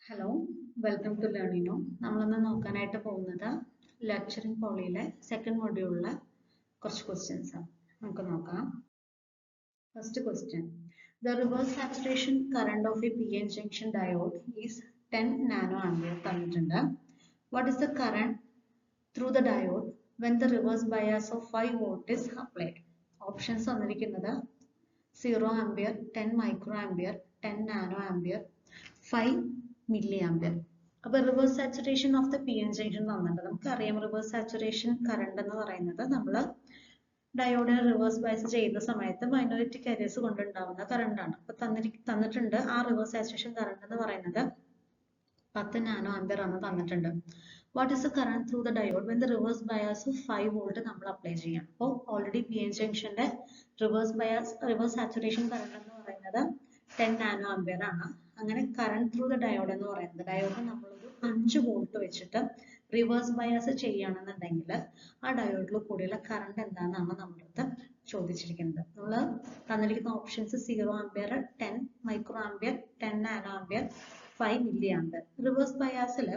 Hello, welcome to Learnino. നമ്മളിന്ന് നോക്കാനായിട്ട് പോകുന്നത് ലെക്ചറിങ് പോളിയിലെ സെക്കൻഡ് മൊഡ്യൂളിലെ കുറച്ച് ക്വസ്റ്റ്യൻസ് ആണ്. നമുക്ക് നോക്കാം. First question: the reverse saturation current of a PN junction diode is 10 nano ampere തന്നിട്ടുണ്ട്. What is the current through the diode when the reverse bias of 5 volt is applied? Options തന്നിരിക്കുന്നത് 0 ampere, 10 micro ampere, 10 nano ampere, 5 milli ampere. അപ്പോൾ reverse saturation of the PN junction തന്നിട്ടുണ്ട്. നമുക്കറിയാം reverse saturation current എന്ന് പറയുന്നത് നമ്മൾ ഡയോഡിനെ reverse bias ചെയ്യുന്ന സമയത്ത് minority careers കൊണ്ടുണ്ടാവുന്ന current ആണ്. അപ്പോൾ തന്നിട്ടുണ്ട് ആ റിവേഴ്സ് സാച്ചുറേഷൻ കറണ്ട് എന്ന് പറയുന്നത് 10 നാനോ ആംപിയർ ആണ് തന്നിട്ടുണ്ട്. What is the current through the diode when the reverse bias of 5 volt നമ്മൾ അപ്ലൈ ചെയ്യാം? അപ്പോൾ ഓൾറെഡി PN ജംഗ്ഷന്റെ റിവേഴ്സ് സാച്ചുറേഷൻ കറണ്ട് എന്ന് പറയുന്നത് 10 നാനോ ആംപിയർ ആണ്. അങ്ങനെ കറണ്ട് ത്രൂ ദ ഡയോഡ് എന്ന് പറയുന്നത് ഡയോഡിന് നമ്മളൊരു 5 വോൾട്ട് വെച്ചിട്ട് റിവേഴ്സ് ബയാസ് ചെയ്യുകയാണെന്നുണ്ടെങ്കിൽ ആ ഡയോഡിൽ കൂടിയുള്ള കറണ്ട് എന്താണെന്നാണ് നമ്മളടുത്ത് ചോദിച്ചിരിക്കുന്നത്. നമ്മൾ തന്നിരിക്കുന്ന options 0 ampere, 10 micro ampere, 10 nano ampere, 5 milli ampere. Reverse ബയാസിൽ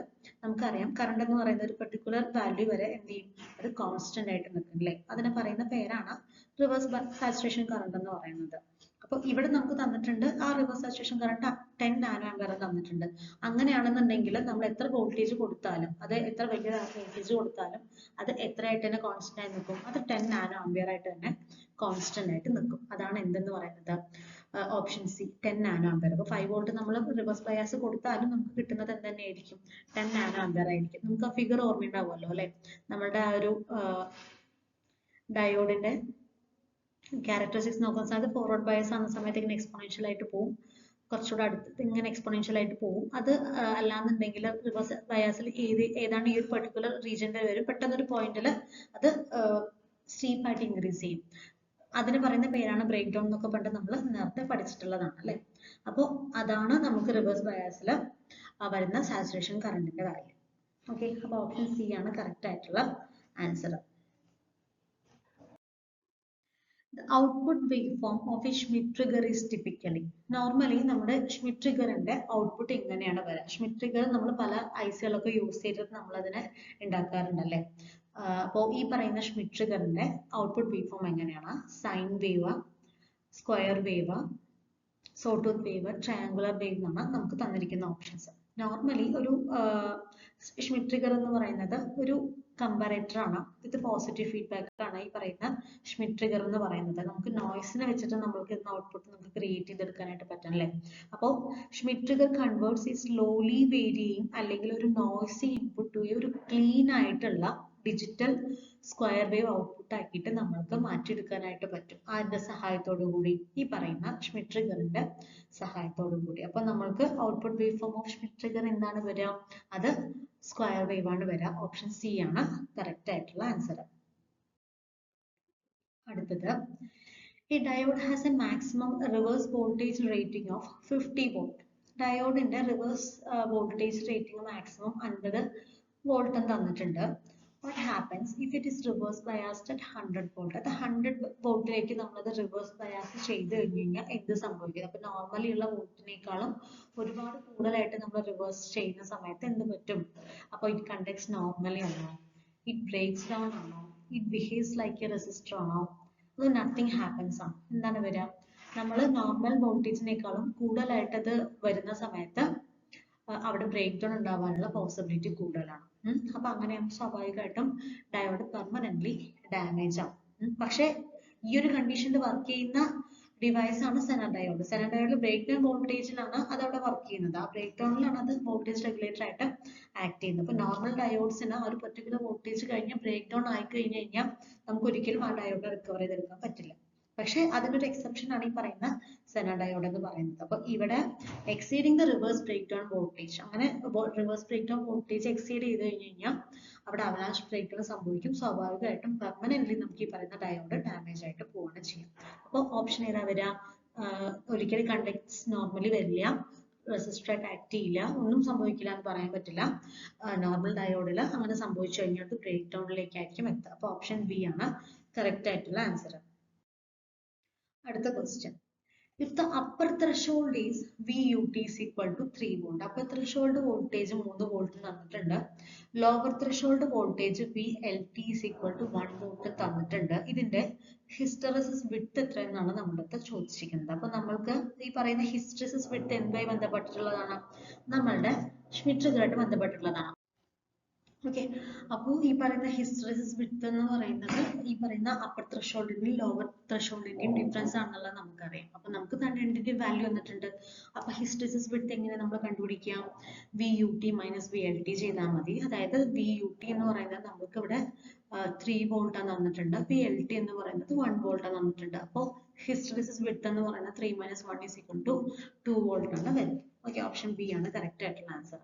നമുക്കറിയാം കറണ്ട് എന്ന് പറയുന്ന ഒരു പെർട്ടിക്കുലർ വാല്യൂ വരെ എന്ത് ചെയ്യും, അത് കോൺസ്റ്റന്റ് ആയിട്ട് നിൽക്കും അല്ലേ? അതിനെ പറയുന്ന പേരാണ് റിവേഴ്സ് സാച്ചുറേഷൻ കറണ്ട് എന്ന് പറയുന്നത്. അപ്പോൾ ഇവിടെ നമുക്ക് തന്നിട്ടുണ്ട് ആ reverse saturation current 10 nano ampere തന്നിട്ടുണ്ട്. അങ്ങനെയാണെന്നുണ്ടെങ്കിൽ നമ്മൾ എത്ര വോൾട്ടേജ് കൊടുത്താലും, അത് എത്ര വലിയ വോൾട്ടേജ് കൊടുത്താലും അത് എത്രയായിട്ട് തന്നെ കോൺസ്റ്റന്റ് ആയി നിൽക്കും? അത് 10 നാനോ ആംപിയർ ആയിട്ട് തന്നെ കോൺസ്റ്റന്റ് ആയിട്ട് നിൽക്കും. അതാണ് എന്തെന്ന് പറയുന്നത്? Option C, 10 nano ampere. അപ്പോൾ 5 വോൾട്ട് നമ്മൾ റിവേഴ്സ് ബയാസ് കൊടുത്താലും നമുക്ക് കിട്ടുന്നത് എന്ത് തന്നെയായിരിക്കും? 10 നാനോ ആംപിയർ ആയിരിക്കും. നമുക്ക് ആ ഫിഗർ ഓർമ്മയുണ്ടാവുമല്ലോ അല്ലെ? നമ്മുടെ ആ ഒരു ഡയോഡിന്റെ ക്യാരക്ടറിസ്റ്റിക്സ് നോക്കുന്ന സമയത്ത് ഫോർവേഡ് ബയസ് ആകുന്ന സമയത്ത് ഇങ്ങനെ എക്സ്പോണൻഷ്യൽ ആയിട്ട് പോകും, കുറച്ചുകൂടെ അടുത്ത് ഇങ്ങനെ എക്സ്പോണൻഷ്യൽ ആയിട്ട് പോകും. അത് അല്ലാന്നുണ്ടെങ്കിൽ റിവേഴ്സ് ബയാസിൽ ഏതാണ് ഈ ഒരു പെർട്ടിക്കുലർ റീജിയന്റെ വരും, പെട്ടെന്നൊരു പോയിന്റിൽ അത് സ്റ്റീപ്പ് ആയിട്ട് ഇൻക്രീസ് ചെയ്യും. അതിന് പറയുന്ന പേരാണ് ബ്രേക്ക് ഡൗൺ എന്നൊക്കെ പറഞ്ഞിട്ട് നമ്മൾ നേരത്തെ പഠിച്ചിട്ടുള്ളതാണ് അല്ലെ? അപ്പോൾ അതാണ് നമുക്ക് റിവേഴ്സ് ബയാസിൽ വരുന്ന സാച്ചുറേഷൻ കറണ്ടിന്റെ വാല്യൂ. ഓക്കെ, അപ്പോൾ ഓപ്ഷൻ സി ആണ് കറക്റ്റ് ആയിട്ടുള്ള answer. The output waveform of a Schmitt trigger is typically. Normally നമ്മുടെ ഷ്മിറ്റ് ട്രിഗറിന്റെ ഔട്ട്പുട്ട് ഇങ്ങനെയാണ് വരിക. ഷ്മിറ്റ് ട്രിഗർ നമ്മൾ പല ഐസികളൊക്കെ യൂസ് ചെയ്തിട്ട് നമ്മൾ അതിനെ ഉണ്ടാക്കാറുണ്ടല്ലേ? അപ്പോൾ ഈ പറയുന്ന ഷ്മിറ്റ് ട്രിഗറിന്റെ ഔട്ട്പുട്ട് വേവ്ഫോം എങ്ങനെയാണ്? Sine wave, square wave, sawtooth wave, triangular wave എന്നാണ് നമുക്ക് തന്നിരിക്കുന്ന ഓപ്ഷൻസ്. നോർമലി ഒരു ഷ്മിറ്റ് ട്രിഗർ എന്ന് പറയുന്നത് ഒരു കമ്പാരേറ്റർ ആണ്. ഇത് പോസിറ്റീവ് ഫീഡ്ബാക്ക് ആണ് ഈ പറയുന്ന ഷ്മിറ്റ് ട്രിഗർ എന്ന് പറയുന്നത്. നമുക്ക് നോയ്സിനെ വെച്ചിട്ട് നമ്മൾക്ക് ഇതിന് ഔട്ട്പുട്ട് നമുക്ക് ക്രിയേറ്റ് ചെയ്തെടുക്കാനായിട്ട് പറ്റും അല്ലേ? അപ്പോൾ ഷ്മിറ്റ് ട്രിഗർ കൺവേർട്സ് ഈ സ്ലോലി വേരിയിങ് അല്ലെങ്കിൽ ഒരു നോയ്സി ഇൻപുട്ട് ടു ഒരു ക്ലീൻ ആയിട്ടുള്ള ഡിജിറ്റൽ സ്ക്വയർ വേവ് ഔട്ട്പുട്ട് ആക്കിയിട്ട് നമ്മൾക്ക് മാറ്റിയെടുക്കാനായിട്ട് പറ്റും. അതിന്റെ സഹായത്തോടു കൂടി, ഈ പറയുന്ന ഷ്മിറ്റ് ട്രിഗറിന്റെ സഹായത്തോടു കൂടി. അപ്പൊ നമ്മൾക്ക് output wave form of Schmitt trigger എന്താണ് വരിക? അത് സ്ക്വയർ വേവ് ആണ് വരിക. ഓപ്ഷൻ സി ആണ് കറക്റ്റ് ആയിട്ടുള്ള ആൻസർ. അടുത്തത്, ഈ diode has a maximum reverse voltage rating of 50 volt. ഡയോഡിന്റെ reverse voltage rating maximum 50 volt തന്നിട്ടുണ്ട്. What happens if it is reverse biased at 100 volt? അത് 100 വോൾട്ടിലേക്ക് നമ്മളത് റിവേഴ്സ് ബയാസ് ചെയ്ത് കഴിഞ്ഞ് കഴിഞ്ഞാൽ എന്ത് സംഭവിക്കും? അപ്പൊ നോർമലി ഉള്ള വോൾട്ടിനേക്കാളും ഒരുപാട് കൂടുതലായിട്ട് നമ്മൾ റിവേഴ്സ് ചെയ്യുന്ന സമയത്ത് എന്ത് പറ്റും? അപ്പൊ it conducts normally ആണോ? It breaks down ആണോ? It behaves like a resistor ആണോ? അത് നത്തിങ് ഹാപ്പൻസ് ആണ്. എന്താണ് വരിക? നമ്മൾ നോർമൽ വോൾട്ടേജിനേക്കാളും കൂടുതലായിട്ട് അത് വരുന്ന സമയത്ത് അവിടെ ബ്രേക്ക് ഡൗൺ ഉണ്ടാവാനുള്ള പോസിബിലിറ്റി കൂടുതലാണ്. അപ്പൊ അങ്ങനെയാകുമ്പോൾ സ്വാഭാവികമായിട്ടും ഡയോഡ് പെർമനന്റ്ലി ഡാമേജ് ആവും. പക്ഷെ ഈ ഒരു കണ്ടീഷനിൽ വർക്ക് ചെയ്യുന്ന ഡിവൈസ് ആണ് സെനർ ഡയോഡ്. സെനർ ഡയോഡിൽ ബ്രേക്ക് ഡൗൺ വോൾട്ടേജിലാണ് അത് അവിടെ വർക്ക് ചെയ്യുന്നത്. ആ ബ്രേക്ക് ഡൗണിലാണ് അത് വോൾട്ടേജ് റെഗുലേറ്റർ ആയിട്ട് ആക്ട് ചെയ്യുന്നത്. അപ്പൊ നോർമൽ ഡയോഡ്സിന് ഒരു പെർട്ടിക്കുലർ വോൾട്ടേജ് കഴിഞ്ഞ് ബ്രേക്ക് ഡൗൺ ആയി കഴിഞ്ഞ് കഴിഞ്ഞാൽ നമുക്ക് ഒരിക്കലും ആ ഡയോഡിനെ റിക്കവർ ചെയ്തെടുക്കാൻ പറ്റില്ല. പക്ഷെ അതിനൊരു എക്സെപ്ഷൻ ആണ് ഈ പറയുന്ന സെനർ ഡയോഡ് എന്ന് പറയുന്നത്. അപ്പൊ ഇവിടെ exceeding the reverse breakdown voltage, അങ്ങനെ reverse breakdown voltage exceed ചെയ്ത് കഴിഞ്ഞ് കഴിഞ്ഞാൽ അവിടെ അവലാൻഷ് ബ്രേക്ക് ഡൗൺ സംഭവിക്കും. സ്വാഭാവികമായിട്ടും പെർമനന്റ്ലി നമുക്ക് ഈ പറയുന്ന ഡയോഡ് ഡാമേജ് ആയിട്ട് പോവുകയാണ് ചെയ്യും. അപ്പോൾ ഓപ്ഷൻ ഏതാ വരിക? ഒരിക്കലും കണ്ടക്ട്സ് നോർമലി വരില്ല, റെസിസ്റ്റർ ആയിട്ട് ആക്ട് ചെയ്യില്ല, ഒന്നും സംഭവിക്കില്ല എന്ന് പറയാൻ പറ്റില്ല. നോർമൽ ഡയോഡിൽ അങ്ങനെ സംഭവിച്ചു കഴിഞ്ഞാൽ അത് ബ്രേക്ക് ഡൗണിലേക്കായിരിക്കും എത്തുക. അപ്പോൾ ഓപ്ഷൻ ബി ആണ് കറക്റ്റ് ആയിട്ടുള്ള ആൻസർ. അടുത്ത question, If the upper threshold is VUT is equal to 3 volt, upper threshold voltage 3 volt തന്നിട്ടുണ്ട്. Lower threshold voltage VLT is equal to 1 volt തന്നിട്ടുണ്ട്. ഇതിന്റെ hysteresis width എത്രയെന്നാണ് നമ്മുടെ ചോദിച്ചിരിക്കുന്നത്. അപ്പോൾ നമ്മൾക്ക് ഈ പറയുന്ന hysteresis width എന്തുമായി ബന്ധപ്പെട്ടിട്ടുള്ളതാണ്? നമ്മളുടെ Schmidt trigger ബന്ധപ്പെട്ടിട്ടുള്ളതാണ്. ഓക്കെ, അപ്പോൾ ഈ പറയുന്ന hysteresis width എന്ന് പറയുന്നത് ഈ പറയുന്ന അപ്പർ ത്രെഷോൾഡിന്റെയും ലോവർ ത്രെഷോൾഡിന്റെയും ഡിഫറൻസ് ആണെന്നുള്ളത് നമുക്കറിയാം. അപ്പോൾ നമുക്ക് രണ്ടിന്റെയും വാല്യൂ വന്നിട്ടുണ്ട്. അപ്പോൾ hysteresis width എങ്ങനെ നമ്മൾ കണ്ടുപിടിക്കാം? VUT മൈനസ് VLT ചെയ്താൽ മതി. അതായത് VUT എന്ന് പറയുന്നത് നമുക്ക് ഇവിടെ 3 വോൾട്ട് ആണ് തന്നിട്ടുണ്ട്, VLT എന്ന് പറയുന്നത് 1 വോൾട്ട് ആണ് തന്നിട്ടുണ്ട്. അപ്പോൾ hysteresis width എന്ന് പറയുന്നത് 3 minus 1 is equal to 2 volt ആണ് വരുന്നത്. ഓക്കെ, ഓപ്ഷൻ ബി ആണ് കറക്റ്റ് ആയിട്ടുള്ള answer.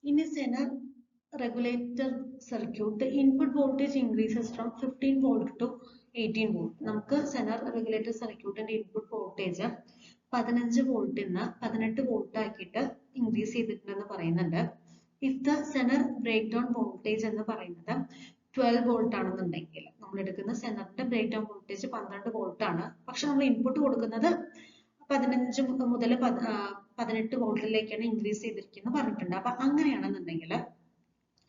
In a Zener regulator circuit, the input voltage increases from 15 volt to 18 volt. നമുക്ക് Zener regulator circuitന്റെ input voltage 15 വോൾട്ടിൽ നിന്ന് 18 വോൾട്ട് ആക്കിയിട്ട് ഇൻക്രീസ് ചെയ്തിട്ടുണ്ടെന്ന് പറയുന്നുണ്ട്. If the Zener breakdown voltage എന്ന് പറയുന്നത് 12 വോൾട്ട് ആണെന്നുണ്ടെങ്കിൽ, നമ്മൾ എടുക്കുന്ന Zenerന്റെ breakdown voltage 12 വോൾട്ട് ആണ്. പക്ഷെ നമ്മൾ ഇൻപുട്ട് കൊടുക്കുന്നത് 15 മുതൽ 18 വോൾട്ടിലേക്കാണ് ഇൻക്രീസ് ചെയ്തിരിക്കുന്നത് പറഞ്ഞിട്ടുണ്ട്. അപ്പൊ അങ്ങനെയാണെന്നുണ്ടെങ്കിൽ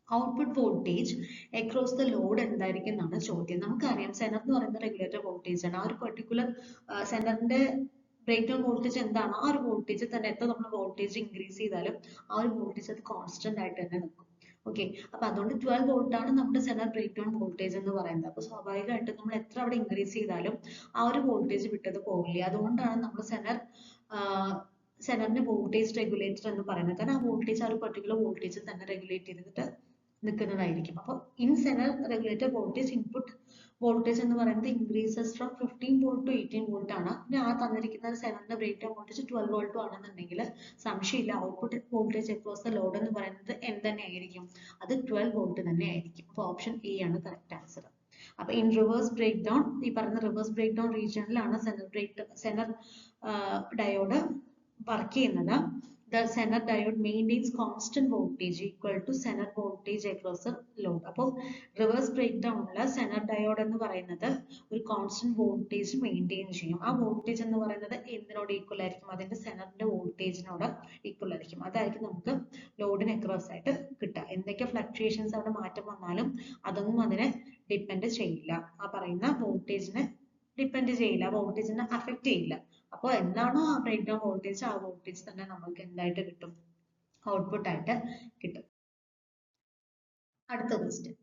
output voltage across the load എന്തായിരിക്കും എന്നാണ് ചോദ്യം. നമുക്കറിയാം സെനർ എന്ന് പറയുന്ന റെഗുലേറ്റർ വോൾട്ടേജ് ആണ്. ആ ഒരു പെർട്ടിക്കുലർ സെനറിന്റെ ബ്രേക്ക് ഡൗൺ വോൾട്ടേജ് എന്താണോ ആ ഒരു വോൾട്ടേജ് തന്നെ എത്ര നമ്മൾ വോൾട്ടേജ് ഇൻക്രീസ് ചെയ്താലും ആ ഒരു വോൾട്ടേജ് അത് കോൺസ്റ്റന്റ് ആയിട്ട് തന്നെ നിൽക്കും. ഓക്കെ, അപ്പൊ അതുകൊണ്ട് 12 വോൾട്ട് ആണ് നമ്മുടെ സെനർ ബ്രേക്ക് ഡൗൺ വോൾട്ടേജ് എന്ന് പറയുന്നത്. അപ്പൊ സ്വാഭാവികമായിട്ടും നമ്മൾ എത്ര അവിടെ ഇൻക്രീസ് ചെയ്താലും ആ ഒരു വോൾട്ടേജ് വിട്ടത് പോകില്ല. അതുകൊണ്ടാണ് നമ്മൾ സെനറിന്റെ വോൾട്ടേജ് റെഗുലേറ്റർ എന്ന് പറയുന്നത്. കാരണം ആ വോൾട്ടേജ് ആ ഒരു പെർട്ടിക്കുലർ വോൾട്ടേജ് തന്നെ റെഗുലേറ്റ് ചെയ്തിട്ട് നിൽക്കുന്നതായിരിക്കും. അപ്പോൾ in zener regulator voltage input voltage എന്ന് പറയുന്നത് increases from 15 volt to 18 volt ആണ്. പിന്നെ ആ തന്നിരിക്കുന്ന സെനറിന്റെ ബ്രേക്ക് ഡൗൺ വോൾട്ടേജ് 12 വോൾട്ട് ആണെന്നുണ്ടെങ്കിൽ സംശയമില്ല output voltage across the load എന്ന് പറയുന്നത് എന്ത് തന്നെ ആയിരിക്കും? അത് 12 വോൾട്ട് തന്നെ ആയിരിക്കും. അപ്പോൾ ഓപ്ഷൻ എ ആണ് കറക്റ്റ് ആൻസർ. അപ്പൊ ഇൻ റിവേഴ്സ് ബ്രേക്ക് ഡൗൺ, ഈ പറയുന്ന റിവേഴ്സ് ബ്രേക്ക് ഡൗൺ റീജിയനിലാണ് സെനർ ഡയോഡ് വർക്ക് ചെയ്യുന്നത്. The Zener diode maintains constant voltage equal to Zener voltage across the load. അപ്പോൾ റിവേഴ്സ് ബ്രേക്ക് ഡൗണില് Zener diode എന്ന് പറയുന്നത് ഒരു കോൺസ്റ്റന്റ് വോൾട്ടേജ് മെയിൻറ്റെയിൻ ചെയ്യും. ആ വോൾട്ടേജ് എന്ന് പറയുന്നത് എന്തിനോട് ഈക്വൽ ആയിരിക്കും? അതിന്റെ സെനറിന്റെ വോൾട്ടേജിനോട് ഈക്വൽ ആയിരിക്കും. അതായിരിക്കും നമുക്ക് ലോഡിന് അക്രോസ് ആയിട്ട് കിട്ടുക. എന്തൊക്കെ ഫ്ലക്ച്വേഷൻസ് അവിടെ മാറ്റം വന്നാലും അതൊന്നും അതിനെ ഡിപ്പെൻഡ് ചെയ്യില്ല. ആ പറയുന്ന വോൾട്ടേജിനെ ഡിപ്പെൻഡ് ചെയ്യില്ല, വോൾട്ടേജിനെ അഫക്റ്റ് ചെയ്യില്ല. അപ്പോൾ എന്താണോ ആ ബ്രേക്ക് ഡൗൺ വോൾട്ടേജ് ആ വോൾട്ടേജ് തന്നെ നമുക്ക് എന്തായിട്ട് കിട്ടും? ഔട്ട്പുട്ട് ആയിട്ട് കിട്ടും. അടുത്ത question.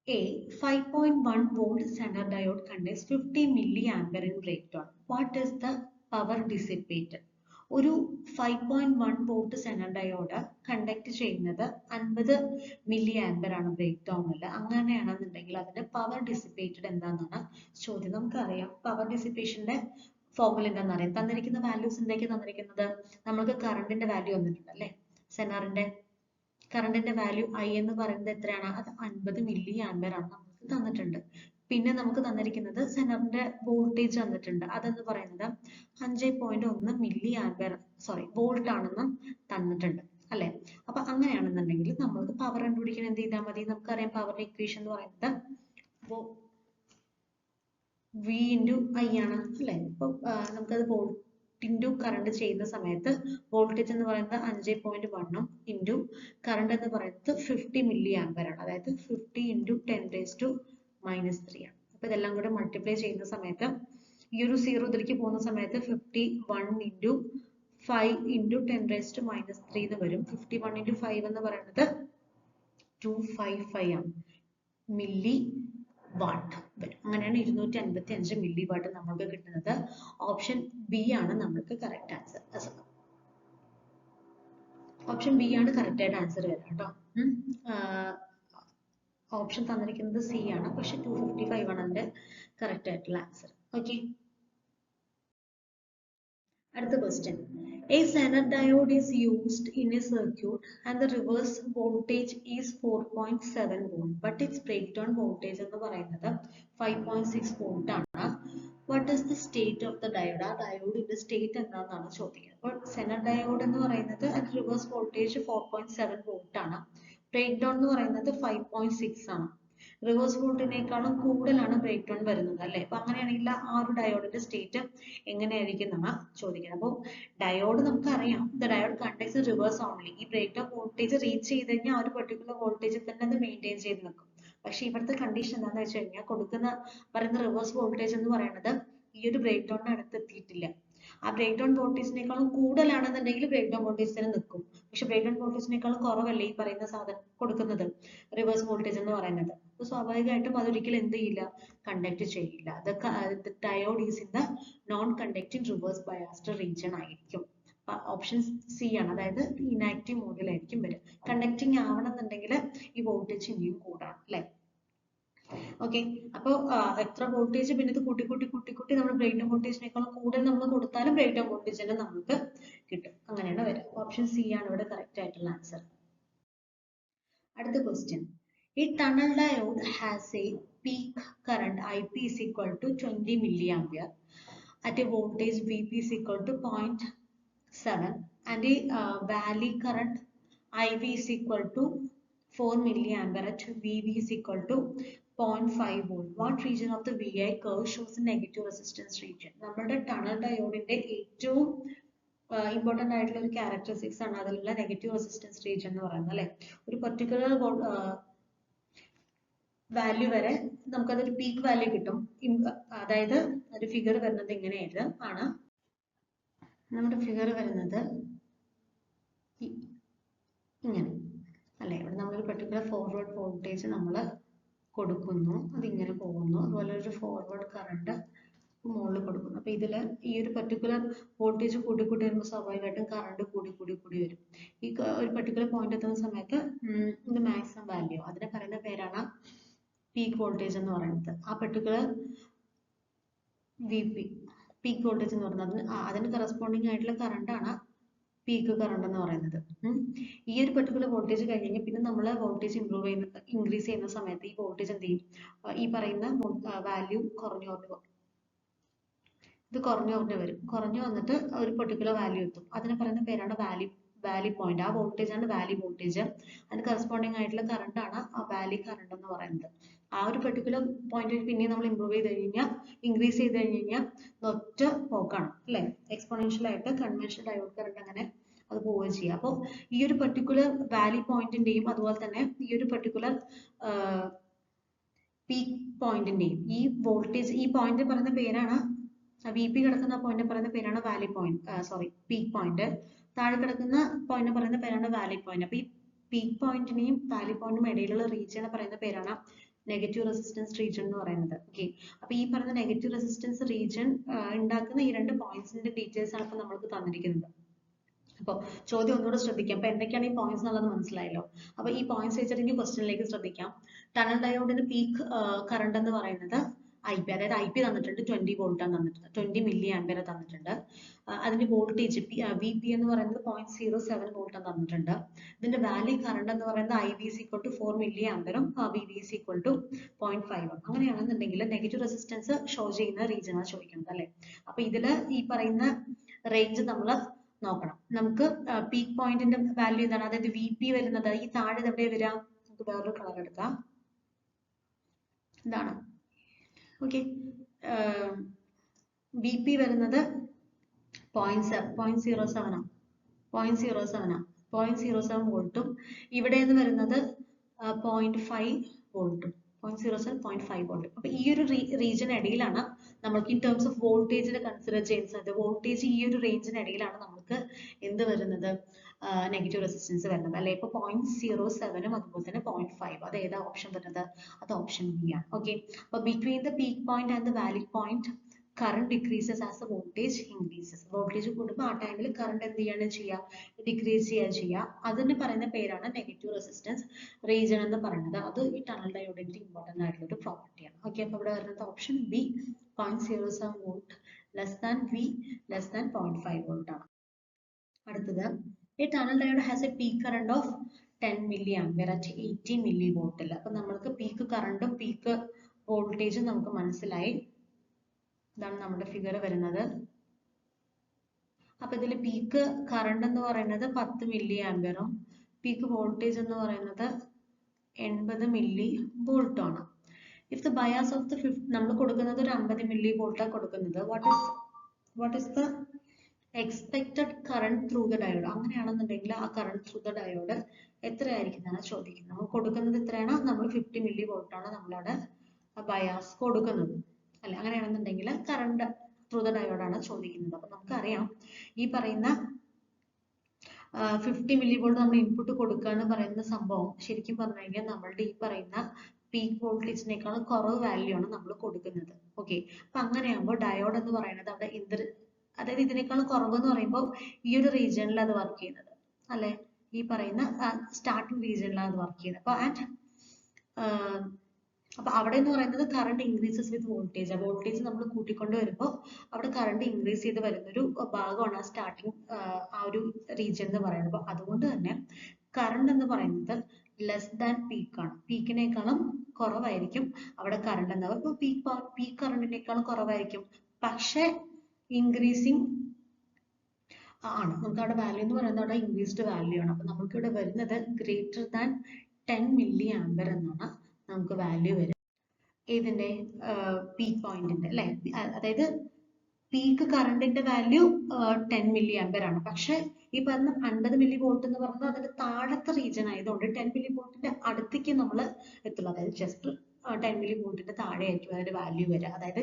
A 5.1 volt Zener diode contains 50 milliampere in breakdown. What is the power dissipated? ഒരു 5.1 വോൾട്ട് സെനർ ഡയോഡ് കണ്ടക്ട് ചെയ്യുന്നത് 50 മില്ലി ആംബർ ആണ് ബ്രേക്ക് ഡൗണിൽ. അങ്ങനെയാണെന്നുണ്ടെങ്കിൽ അതിന്റെ പവർ ഡിസിപ്പേറ്റഡ് എന്താണെന്നാണ് ചോദ്യം. നമുക്കറിയാം പവർ ഡിസിപ്പേഷന്റെ ഫോർമുല എന്താണെന്ന് അറിയാം. തന്നിരിക്കുന്ന വാല്യൂസ് എന്തൊക്കെയാണ് തന്നിരിക്കുന്നത്? നമുക്ക് കറണ്ടിന്റെ വാല്യൂ വന്നിട്ടുണ്ട് അല്ലെ. സെനറിന്റെ കറണ്ടിന്റെ വാല്യൂ ഐ എന്ന് പറയുന്നത് എത്രയാണ്? അത് 50 മില്ലി ആംബർ ആണ് നമുക്ക് തന്നിട്ടുണ്ട്. പിന്നെ നമുക്ക് തന്നിരിക്കുന്നത് സെനറിന്റെ വോൾട്ടേജ് തന്നിട്ടുണ്ട്. അതെന്ന് പറയുന്നത് 5.1 മില്ലി ആംബർ വോൾട്ട് ആണെന്ന് തന്നിട്ടുണ്ട് അല്ലെ. അപ്പൊ അങ്ങനെയാണെന്നുണ്ടെങ്കിൽ നമ്മൾക്ക് പവർ കണ്ടുപിടിക്കാൻ എന്ത് ചെയ്താൽ മതി? നമുക്കറിയാം പവറിന്റെ ഇക്വേഷൻ എന്ന് പറയുന്നത് V ഇൻറ്റു ഐ ആണ് അല്ലെ. അപ്പൊ നമുക്കത് വോൾട്ട് ഇൻറ്റു കറണ്ട് ചെയ്യുന്ന സമയത്ത് വോൾട്ടേജ് എന്ന് പറയുന്നത് 5.1 ഇൻറ്റു കറണ്ട് എന്ന് പറയുന്നത് 50 മില്ലി ആംബർ ആണ്. അതായത് 50 ഇൻറ്റു 10⁻³ ആണ്. അപ്പൊ ഇതെല്ലാം കൂടെ മൾട്ടിപ്ലൈ ചെയ്യുന്ന സമയത്ത് ഈ ഒരു 0 ഇതിലേക്ക് പോകുന്ന സമയത്ത് 51 ഇൻറ്റു 5 ഇൻറ്റു 10⁻³ എന്ന് വരും. 51 ഇൻറ്റു 5 എന്ന് പറയുന്നത് 255 ആണ് മില്ലി വാട്ട് വരും. അങ്ങനെയാണ് 255 മില്ലി വാട്ട് നമുക്ക് കിട്ടുന്നത്. ഓപ്ഷൻ ബി ആണ് നമുക്ക് കറക്റ്റ് ആൻസർ. ഓപ്ഷൻ ബി ആണ് കറക്റ്റ് ആയിട്ട് ആൻസർ വരിക കേട്ടോ. ഓപ്ഷൻ തന്നിരിക്കുന്നത് സി ആണ്, പക്ഷെ 255 ആണ് അതിന്റെ കറക്റ്റ് ആയിട്ടുള്ള ആൻസർ. ഓക്കെ, അടുത്ത question. A Zener diode is used in a circuit and the reverse voltage is 4.7 volt, but its breakdown voltage എന്ന് പറയുന്നത് 5.6 volt ആണ്. What is the state of the diode? ആ ഡയോഡിന്റെ സ്റ്റേറ്റ് എന്താണെന്നാണ് ചോദിക്കുന്നത്. അപ്പോൾ Zener diode എന്ന് പറയുന്നത് അതിന്റെ റിവേഴ്സ് വോൾട്ടേജ് 4.7 volt ആണ്. ബ്രേക്ക് ഡൗൺ എന്ന് പറയുന്നത് 5.6 ആണ്. റിവേഴ്സ് വോൾട്ടിനേക്കാളും കൂടുതലാണ് ബ്രേക്ക് ഡൗൺ വരുന്നത് അല്ലേ. അപ്പൊ അങ്ങനെയാണെങ്കിൽ ആ ഒരു ഡയോഡിന്റെ സ്റ്റേറ്റ് എങ്ങനെയായിരിക്കും എന്നാണ് ചോദിക്കുന്നത്. അപ്പോൾ ഡയോഡ് നമുക്കറിയാം, the diode conducts reverse only. ഈ ബ്രേക്ക് ഡൗൺ വോൾട്ടേജ് റീച്ച് ചെയ്ത് കഴിഞ്ഞാൽ ആ ഒരു പെർട്ടിക്കുലർ വോൾട്ടേജിൽ തന്നെ അത് മെയിൻറ്റെയിൻ ചെയ്ത് നിൽക്കും. പക്ഷെ ഇവിടുത്തെ കണ്ടീഷൻ എന്താണെന്ന് വെച്ച് കഴിഞ്ഞാൽ പറയുന്ന റിവേഴ്സ് വോൾട്ടേജ് എന്ന് പറയുന്നത് ഈ ഒരു ബ്രേക്ക് ഡൗണിന് അടുത്ത് എത്തിയിട്ടില്ല. ആ ബ്രേക്ക് ഡൗൺ വോൾട്ടേജിനേക്കാളും കൂടുതലാണെന്നുണ്ടെങ്കിൽ ബ്രേക്ക് ഡൗൺ വോൾട്ടേജ് തന്നെ നിൽക്കും. പക്ഷെ ബ്രേക്ക് ഡൗൺ വോൾട്ടേജിനേക്കാളും കുറവല്ലേ ഈ പറയുന്ന സാധനം കൊടുക്കുന്നത് റിവേഴ്സ് വോൾട്ടേജ് എന്ന് പറയുന്നത്. അപ്പോൾ സ്വാഭാവികമായിട്ടും അതൊരിക്കലും എന്ത് ചെയ്യില്ല, കണ്ടക്ട് ചെയ്യില്ല. Diode is in the non conducting reverse biased region ആയിരിക്കും. ഓപ്ഷൻ സി ആണ്, അതായത് ഇനാക്റ്റീവ് മോഡിലായിരിക്കും വരിക. കണ്ടക്ടിങ് ആവണമെന്നുണ്ടെങ്കിൽ ഈ വോൾട്ടേജ് ഇനിയും കൂടാം അല്ലെ. ഓക്കെ, അപ്പോൾ എത്ര വോൾട്ടേജ് പിന്നെ ഇത് കൂട്ടി നമ്മൾ ബ്രേക്ക് ഡൗൺ വോൾട്ടേജിനേക്കാളും കൂടുതൽ നമ്മൾ കൊടുത്താലും ബ്രേക്ക് ഡൗൺ വോൾട്ടേജ് തന്നെ നമുക്ക് കിട്ടും. അങ്ങനെയാണ് വരിക. ഓപ്ഷൻ സി ആണ് ഇവിടെ കറക്റ്റ് ആയിട്ടുള്ള ആൻസർ. അടുത്ത question, a tunnel diode has a peak current IP is equal to 20 milliampere at a voltage VP is equal to 0.7 and a valley current IV is equal to 4 milliampere at VV is equal to 0.5 volt. What region of the VI curve shows the negative resistance region? നമ്മുടെ tunnel ഡയോഡിന്റെ ഏറ്റവും important ആയിട്ടുള്ള ഒരു characteristics ആണ് അതിലുള്ള negative resistance region എന്ന് പറയുന്നത് അല്ലെ. ഒരു പെർട്ടിക്കുലർ വാല്യൂ വരെ നമുക്കതൊരു പീക്ക് വാല്യൂ കിട്ടും. അതായത് ഒരു ഫിഗർ വരുന്നത് ഇങ്ങനെയായിട്ട് ആണ്. നമ്മുടെ ഫിഗർ വരുന്നത് ഇങ്ങനെ അല്ലെ. ഇവിടെ നമ്മളൊരു പെർട്ടിക്കുലർ ഫോർവേഡ് വോൾട്ടേജ് നമ്മൾ കൊടുക്കുന്നു, അതിങ്ങനെ പോകുന്നു. അതുപോലെ ഒരു ഫോർവേഡ് കറണ്ട് മുകളിൽ കൊടുക്കുന്നു. അപ്പൊ ഇതിൽ ഈ ഒരു പെർട്ടിക്കുലർ വോൾട്ടേജ് കൂടി വരുമ്പോൾ സ്വാഭാവികമായിട്ടും കറണ്ട് കൂടി വരും. ഈ ഒരു പെർട്ടിക്കുലർ പോയിന്റ് എത്തുന്ന സമയത്ത് ഇത് മാക്സിമം വാല്യൂ, അതിനെ പറയുന്ന പേരാണ് പീക്ക് വോൾട്ടേജ് എന്ന് പറയുന്നത്. ആ പെർട്ടിക്കുലർ VP പീക്ക് വോൾട്ടേജ് എന്ന് പറയുന്നത് അതിന് കറസ്പോണ്ടിങ് ആയിട്ടുള്ള കറണ്ട് ആണ് പീക്ക് കറണ്ട് എന്ന് പറയുന്നത്. ഈ ഒരു പെർട്ടിക്കുലർ വോൾട്ടേജ് കഴിഞ്ഞെങ്കിൽ പിന്നെ നമ്മൾ വോൾട്ടേജ് ഇൻക്രീസ് ചെയ്യുന്ന സമയത്ത് ഈ വോൾട്ടേജ് എന്ത് ചെയ്യും, ഈ പറയുന്ന വാല്യൂ കുറഞ്ഞു വരും. കുറഞ്ഞു വന്നിട്ട് ഒരു പെർട്ടിക്കുലർ വാല്യൂ എത്തും. അതിനെ പറയുന്ന പേരാണ് വാലി പോയിന്റ്. ആ വോൾട്ടേജ് ആണ് വാലി വോൾട്ടേജ്. അതിന് കറസ്പോണ്ടിങ് ആയിട്ടുള്ള കറണ്ട് ആണ് ആ വാലി കറണ്ട് എന്ന് പറയുന്നത്. ആ ഒരു പെർട്ടിക്കുലർ പോയിന്റിൽ പിന്നെ നമ്മൾ ഇൻക്രീസ് ചെയ്ത് കഴിഞ്ഞാൽ ഒറ്റ പോക്കാണ് അല്ലെ. എക്സ്പോണൻഷ്യൽ ആയിട്ട് കൺവെൻഷണൽ ഡയോഡ് കറണ്ട് അങ്ങനെ അത് പോവുകയും ചെയ്യാം. അപ്പോൾ ഈ ഒരു പെർട്ടിക്കുലർ വാലി പോയിന്റിന്റെയും അതുപോലെ തന്നെ ഈ ഒരു പെർട്ടിക്കുലർ പീക്ക് പോയിന്റിന്റെയും ഈ വോൾട്ടേജ് ഈ പോയിന്റ് പറയുന്ന പേരാണ് VP കിടക്കുന്ന പോയിന്റ് പറയുന്ന പേരാണ് വാലി പോയിന്റ്, പീക്ക് പോയിന്റ്. താഴെ കിടക്കുന്ന പോയിന്റ് പറയുന്ന പേരാണ് വാലി പോയിന്റ്. അപ്പൊ ഈ പീക്ക് പോയിന്റിനെയും വാലി പോയിന്റിനും ഇടയിലുള്ള റീജിയനെ പറയുന്ന പേരാണ് നെഗറ്റീവ് റെസിസ്റ്റൻസ് റീജിയൻ എന്ന് പറയുന്നത്. ഓക്കെ, അപ്പൊ ഈ പറയുന്ന നെഗറ്റീവ് റെസിസ്റ്റൻസ് റീജിയൻ ഉണ്ടാക്കുന്ന ഈ രണ്ട് പോയിന്റ്സിന്റെ ഡീറ്റെയിൽസ് ആണ് ഇപ്പൊ നമ്മൾക്ക് തന്നിരിക്കുന്നത്. അപ്പോൾ ചോദ്യം ഒന്നുകൂടെ ശ്രദ്ധിക്കാം. അപ്പൊ എന്തൊക്കെയാണ് ഈ പോയിന്റ്സ് എന്നുള്ളത് മനസ്സിലായല്ലോ. അപ്പൊ ഈ പോയിന്റ്സ് വെച്ചിട്ട് ക്വസ്റ്റ്യനിലേക്ക് ശ്രദ്ധിക്കാം. ടണൽ ഡയോഡിന് പീക്ക് കറണ്ട് എന്ന് പറയുന്നത് IP, അതായത് IP തന്നിട്ടുണ്ട് 20 വോൾട്ട് ആണ് തന്നിട്ടുണ്ട്, 20 മില്ലി ആംപിയർ തന്നിട്ടുണ്ട്. അതിന്റെ വോൾട്ടേജ് VP എന്ന് പറയുന്നത് 0.07 വോൾട്ട് ആണ് തന്നിട്ടുണ്ട്. ഇതിന്റെ വാല്യൂ കറണ്ട് എന്ന് പറയുന്നത് IV is equal to 4 milli ആംപിയറും VV is equal to 0.5. അങ്ങനെയാണെന്നുണ്ടെങ്കിൽ നെഗറ്റീവ് റെസിസ്റ്റൻസ് ഷോ ചെയ്യുന്ന റീജിയൻ ആണ് ചോദിക്കുന്നത് അല്ലെ. അപ്പൊ ഇതില് ഈ പറയുന്ന റേഞ്ച് നമ്മൾ നോക്കണം. നമുക്ക് പീക്ക് പോയിന്റിന്റെ വാല്യൂ എന്താണ്, അതായത് VP വരുന്നത് ഈ താഴെ എവിടെ വരിക, നമുക്ക് വേറൊരു കളർ എടുക്കാം, ഇതാണ്. ഓക്കെ, VP വരുന്നത് 0.07 വോൾട്ടും ഇവിടെ നിന്ന് വരുന്നത് 0.5 വോൾട്ടും 0.07 വോൾട്ട്. അപ്പൊ ഈ ഒരു റീജിയൻ ഇടയിലാണ് നമുക്ക് ഇൻ ടേംസ് ഓഫ് വോൾട്ടേജിനെ കൺസിഡർ ചെയ്യുന്നത്. വോൾട്ടേജ് ഈ ഒരു റേഞ്ചിന് ഇടയിലാണ് നമുക്ക് എന്ത് വരുന്നത്, നെഗറ്റീവ് റെസിസ്റ്റൻസ് വരുന്നത് അല്ലെ. ഇപ്പൊ 0.07 അതുപോലെ തന്നെ 0.5, അത് ഏതാ ഓപ്ഷൻ വരുന്നത്, അത് ഓപ്ഷൻ ബി ആണ്. ഓക്കെ, അപ്പൊ between the peak point and the Valley point current decreases as the voltage increases. Voltage കൂടുമ്പോൾ ആ ടൈമിൽ കറണ്ട് എന്ത് ചെയ്യാണ് ചെയ്യുക, ഡിക്രീസ് ചെയ്യുക. അതിന് പറയുന്ന പേരാണ് നെഗറ്റീവ് റെസിസ്റ്റൻസ് റീജിയൻ എന്ന് പറയുന്നത്. അത് ഈ ടണൽ ഡയോഡിന്റെ ഇമ്പോർട്ടന്റ് ആയിട്ടുള്ള ഒരു പ്രോപ്പർട്ടിയാണ്. ഓക്കെ, അപ്പൊ ഇവിടെ വരുന്നത് option B 0.07 volt less than V less than 0.5 volt ആണ്. അടുത്തത്, a tunnel diode has a peak current of 10 milliampere at 80 millivolt. അപ്പൊ നമ്മൾക്ക് പീക്ക് കറണ്ടും പീക്ക് വോൾട്ടേജും നമുക്ക് മനസ്സിലായി. ഇതാണ് നമ്മുടെ ഫിഗർ വരുന്നത്. അപ്പൊ ഇതിൽ പീക്ക് കറണ്ട് എന്ന് പറയുന്നത് 10 മില്ലി ആംപിയറും പീക്ക് വോൾട്ടേജ് എന്ന് പറയുന്നത് 80 മില്ലി വോൾട്ട് ആണ്. If the bias of the നമ്മൾ കൊടുക്കുന്നത് ഒരു 50 മില്ലി വോൾട്ടാണ് കൊടുക്കുന്നത്, what is the expected current through the diode. അങ്ങനെയാണെന്നുണ്ടെങ്കിൽ ആ കറണ്ട് ത്രൂ ദ ഡയോഡ് എത്രയായിരിക്കും എന്നാണ് ചോദിക്കുന്നത്. നമ്മൾ കൊടുക്കുന്നത് എത്രയാണ്, നമ്മൾ 50 മില്ലി വോൾട്ടാണ് നമ്മളവിടെ ബയാസ് കൊടുക്കുന്നത് അല്ലെ. അങ്ങനെയാണെന്നുണ്ടെങ്കിൽ കറണ്ട് ത്രൂ ദ ഡയോഡാണ് ചോദിക്കുന്നത്. അപ്പൊ നമുക്കറിയാം ഈ പറയുന്ന 50 മില്ലി വോൾട്ട് നമ്മൾ ഇൻപുട്ട് കൊടുക്കുക എന്ന് പറയുന്ന സംഭവം ശരിക്കും പറഞ്ഞു കഴിഞ്ഞാൽ നമ്മളുടെ ഈ പറയുന്ന പീക്ക് വോൾട്ടേജിനേക്കാൾ കുറവ് വാല്യൂ ആണ് നമ്മൾ കൊടുക്കുന്നത്. ഓക്കെ, അപ്പൊ അങ്ങനെയാകുമ്പോൾ ഡയോഡ് എന്ന് പറയുന്നത് അവിടെ അതായത് ഇതിനേക്കാൾ കുറവ് എന്ന് പറയുമ്പോൾ ഈ ഒരു റീജിയനിൽ അത് വർക്ക് ചെയ്യുന്നത് അല്ലെ, ഈ പറയുന്ന സ്റ്റാർട്ടിംഗ് റീജിയനിലാണ് അത് വർക്ക് ചെയ്യുന്നത്. അപ്പൊ അവിടെ എന്ന് പറയുന്നത് current increases with voltage. Voltage നമ്മൾ കൂട്ടിക്കൊണ്ട് വരുമ്പോൾ അവിടെ കറണ്ട് ഇൻക്രീസ് ചെയ്ത് വരുന്നൊരു ഭാഗമാണ് ആ സ്റ്റാർട്ടിങ് ആ ഒരു റീജിയൻ എന്ന് പറയുന്നത്. അപ്പൊ അതുകൊണ്ട് തന്നെ കറണ്ട് എന്ന് പറയുന്നത് ലെസ് ദാൻ പീക്ക് ആണ്. പീക്കിനേക്കാളും കുറവായിരിക്കും അവിടെ കറണ്ട് എന്ന് പറയുന്നത്. ഇപ്പൊ പീക്ക് കറണ്ടിനേക്കാളും കുറവായിരിക്കും, പക്ഷെ ഇൻക്രീസിങ് ആണ്. നമുക്ക് അവിടെ വാല്യൂ എന്ന് പറയുന്നത് അവിടെ ഇൻക്രീസ്ഡ് വാല്യൂ ആണ്. അപ്പൊ നമുക്ക് ഇവിടെ വരുന്നത് ഗ്രേറ്റർ ദാൻ 10 മില്ലി ആംബർ എന്നാണ് നമുക്ക് വാല്യൂ വരും ഇതിന്റെ പീക്ക് പോയിന്റിന്റെ അല്ലെ. അതായത് പീക്ക് കറണ്ടിന്റെ വാല്യൂ 10 മില്ലി ആംബർ ആണ്. പക്ഷെ ഈ പറഞ്ഞ 50 മില്ലി വോൾട്ട് എന്ന് പറയുന്നത് അതിന്റെ താഴത്തെ റീജിയൻ ആയതുകൊണ്ട് 10 മില്ലി വോൾട്ടിന്റെ അടുത്തേക്ക് നമ്മൾ എത്തുള്ളൂ. അതായത് ജസ്റ്റ് 10 മില്ലി വോൾട്ടിന്റെ താഴെ ആയിരിക്കും അതിന്റെ വാല്യൂ വരിക. അതായത്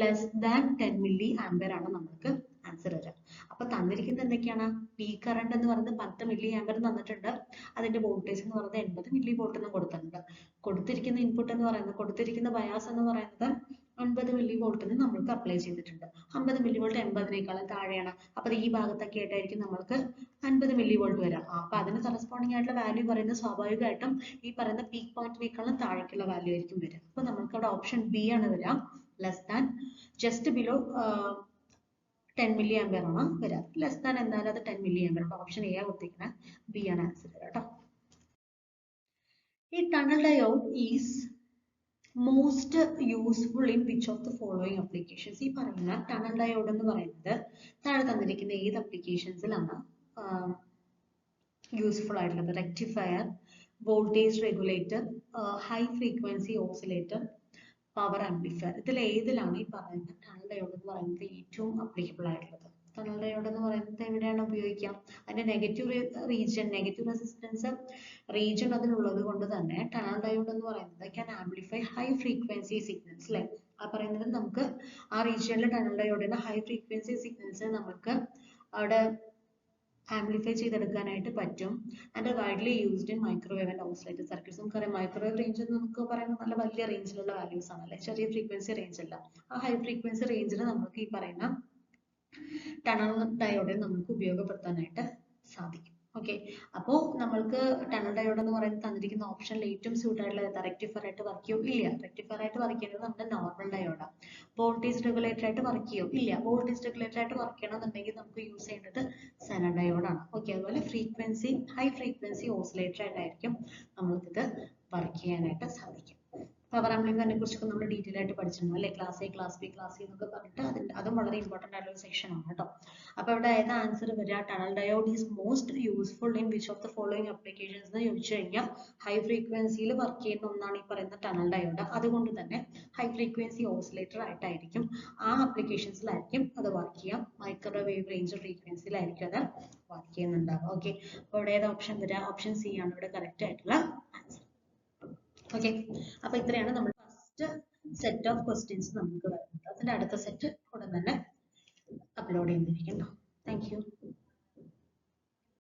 ലെസ് ദാൻ 10 മില്ലി ആംബർ ആണ് നമുക്ക് ആൻസർ വരിക. അപ്പൊ തന്നിരിക്കുന്നത് എന്തൊക്കെയാണ്, പീക്ക് കറണ്ട് എന്ന് പറയുന്നത് 10 മില്ലി ആംബർ തന്നിട്ടുണ്ട്, അതിന്റെ വോൾട്ടേജ് എന്ന് പറയുന്നത് 80 മില്ലി വോൾട്ട് എന്ന് കൊടുത്തിട്ടുണ്ട്. കൊടുത്തിരിക്കുന്ന ഇൻപുട്ട് എന്ന് പറയുന്നത്, കൊടുത്തിരിക്കുന്ന ബയാസ് എന്ന് പറയുന്നത് 50 മില്ലി വോൾട്ടിന് നമ്മൾക്ക് അപ്ലൈ ചെയ്തിട്ടുണ്ട്. 50 മില്ലി വോൾട്ട് 80നേക്കാളും താഴെയാണ്. അപ്പൊ ഈ ഭാഗത്തൊക്കെ ആയിട്ടായിരിക്കും നമ്മൾക്ക് 50 മില്ലി വോൾട്ട് വരാം. അപ്പൊ അതിന് കറസ്പോണ്ടിങ് ആയിട്ടുള്ള വാല്യൂ പറയുന്നത് സ്വാഭാവികമായിട്ടും ഈ പറയുന്ന പീക്ക് പോയിന്റിനേക്കാളും താഴേക്കുള്ള വാല്യൂ ആയിരിക്കും വരിക. അപ്പൊ നമുക്ക് അവിടെ ഓപ്ഷൻ ബി ആണ് വരിക, less than just below 10 milli ampere ആണ് വരിക. ലെസ് ദാൻ എന്തായാലും അത് 10 മില്ലി ആംബിയർ. അപ്പൊ ഓപ്ഷൻ എ ആണ് കൊടുത്തിരിക്കുന്നത്, ബി ആണ് ആൻസർ കേട്ടോ. ഈ tunnel diode is most useful in which of the following applications. ഈ പറയുന്ന ടണൽ ഡയോഡ് എന്ന് പറയുന്നത് താഴെ തന്നിരിക്കുന്ന ഏത് അപ്ലിക്കേഷൻസിലാണ് യൂസ്ഫുൾ ആയിട്ടുള്ളത്? Rectifier, voltage regulator, high frequency oscillator, power amplifier. ഇതിൽ ഏതിലാണ് ഈ പറയുന്ന ടണൽ ഡയോഡ് എന്ന് പറയുന്നത് ഏറ്റവും അപ്ലിക്കബിൾ ആയിട്ടുള്ളത്? ടണൽ ഡയോഡ് എന്ന് പറയുന്നത് എവിടെയാണ് ഉപയോഗിക്കാം? അതിന്റെ negative region, negative resistance region അതിനുള്ളത് കൊണ്ട് തന്നെ ടണൽ ഡയോഡ് എന്ന് പറയുന്നത് can amplify high frequency signals അല്ലെ. ആ പറയുന്നത് നമുക്ക് ആ റീജിയനിലെ ടണൽ ഡയോഡിന്റെ ഹൈ ഫ്രീക്വൻസി സിഗ്നൽസ് നമുക്ക് അവിടെ ആംപ്ലിഫൈ ചെയ്തെടുക്കാനായിട്ട് പറ്റും. And widely used in microwave and oscillator circuits. നമുക്കറിയാം മൈക്രോവേവ് റേഞ്ച് എന്ന് നമുക്ക് പറയുന്നത് നല്ല വലിയ റേഞ്ചിലുള്ള വാല്യൂസ് ആണ് അല്ലെ, ചെറിയ ഫ്രീക്വൻസി റേഞ്ച് അല്ല. ആ ഹൈ ഫ്രീക്വൻസി റേഞ്ചിൽ നമുക്ക് ഈ പറയുന്ന ടണൽ ഡയോഡിൽ നമുക്ക് ഉപയോഗപ്പെടുത്താനായിട്ട് സാധിക്കും. ഓക്കെ, അപ്പോൾ നമ്മൾക്ക് ടണൽ ഡയോഡ് എന്ന് പറയുന്നത് തന്നിരിക്കുന്ന ഓപ്ഷനിൽ ഏറ്റവും സ്യൂട്ട് ആയിട്ടുള്ള റെക്ടിഫയർ ആയിട്ട് വർക്ക് ചെയ്യും? ഇല്ല. റെക്ടിഫയർ ആയിട്ട് വർക്ക് ചെയ്യുന്നത് നമ്മുടെ നോർമൽ ഡയോഡാണ്. വോൾട്ടേജ് റെഗുലേറ്റർ ആയിട്ട് വർക്ക് ചെയ്യും? ഇല്ല. വോൾട്ടേജ് റെഗുലേറ്റർ ആയിട്ട് വർക്ക് ചെയ്യണമെന്നുണ്ടെങ്കിൽ നമുക്ക് യൂസ് ചെയ്യേണ്ടത് സെനൻ ഡയോഡാണ്. ഓക്കെ, അതുപോലെ ഫ്രീക്വൻസി ഹൈ ഫ്രീക്വൻസി ഓസിലേറ്റർ ആയിട്ടായിരിക്കും നമ്മൾക്കിത് വർക്ക് ചെയ്യാനായിട്ട് സാധിക്കും. പവർ ആംപ്ലിഫയറിനെ കുറിച്ചൊക്കെ നമ്മൾ ഡീറ്റെയിൽ ആയിട്ട് പഠിച്ചിട്ടുണ്ട് അല്ലെ, class A, class B, class C എന്നൊക്കെ പറഞ്ഞിട്ട് അതും വളരെ ഇമ്പോർട്ടന്റ് ആയിട്ടുള്ള സെക്ഷൻ ആണ് കേട്ടോ. അപ്പൊ ഇവിടെ ഏതാ ആൻസർ വരിക? Tunnel diode is most useful in which of the following applications എന്ന് ചോദിച്ചു കഴിഞ്ഞാൽ ഹൈ ഫ്രീക്വൻസിയിൽ വർക്ക് ചെയ്യുന്ന ഒന്നാണ് ഈ പറയുന്ന ടണൽ ഡയോഡ്. അതുകൊണ്ട് തന്നെ ഹൈ ഫ്രീക്വൻസി ഓസിലേറ്റർ ആയിട്ടായിരിക്കും ആ അപ്ലിക്കേഷൻസിലായിരിക്കും അത് വർക്ക് ചെയ്യാം. മൈക്രോവേവ് റേഞ്ച് ഫ്രീക്വൻസിയിലായിരിക്കും അത് വർക്ക് ചെയ്യുന്നുണ്ടാവുക. ഓക്കെ, അപ്പോൾ ഇവിടെ ഏതാ ഓപ്ഷൻ വരിക? ഓപ്ഷൻ സി ആണ് ഇവിടെ കറക്റ്റ് ആയിട്ടുള്ള ആൻസർ. ഓക്കെ, അപ്പൊ ഇത്രയാണ് നമ്മൾ ഫസ്റ്റ് സെറ്റ് ഓഫ് ക്വസ്റ്റ്യൻസ് നമുക്ക് വരുന്നത്. അതിന്റെ അടുത്ത സെറ്റ് ഉടൻ തന്നെ അപ്ലോഡ് ചെയ്യുന്നതായിരിക്കും. Thank you.